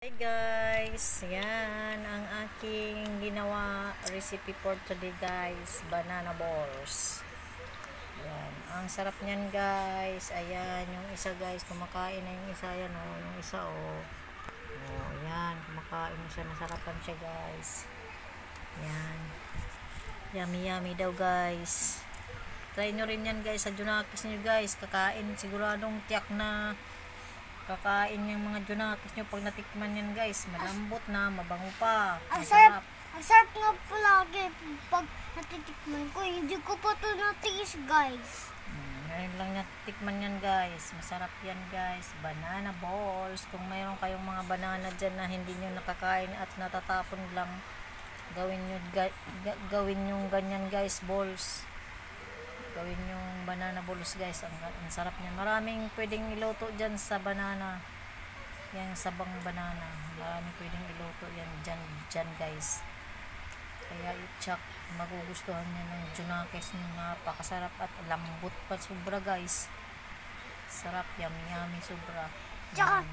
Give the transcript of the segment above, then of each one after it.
Hi guys, yan ang aking ginawa recipe for today guys, banana balls. Yan, ang sarap niyan guys. Ayan, yung isa guys, kumakain na yung isa. Yan o, yung isa o. Oh, yan, kumakain na siya, nasarapan siya guys. Yan, yummy yummy daw guys. Try nyo rin yan guys, sa Junakis nyo guys. Kakain, siguradong tiyak na kakain yung mga Junakis nyo pag natikman yan guys. Malambot na, mabango pa, masarap. Ang sarap nga palagi pag natitikman ko. Hindi ko pa ito natiis guys. Ngayon lang natikman yan guys. Masarap yan guys. Banana balls. Kung mayroon kayong mga banana dyan na hindi nyo nakakain at natatapon lang, gawin nyo ganyan guys, balls. Gawin yung banana balls guys. Ang sarap niyan. Maraming pwedeng iluto dyan sa banana. Yan, sabang banana. Maraming pwedeng iluto yan dyan guys. Kaya itsak, magugustuhan niya ng Junakis. Napakasarap at lambot pa sobra guys. Sarap, yummy yummy sobra. Tsaka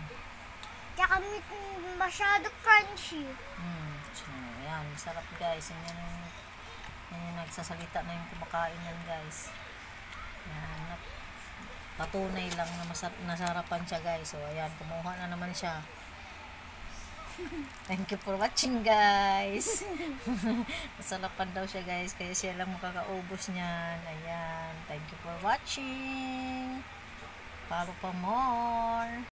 masyado crunchy. So, yan, sarap guys. Yan yung nagsasalita na yung kumakain yan guys. Yan, patunay lang na nasarapan siya guys. So ayan, kumuha na naman siya. Thank you for watching guys. Nasarapan daw siya guys, kaya siya lang makakaubos niyan. Ayan, thank you for watching. Follow for more.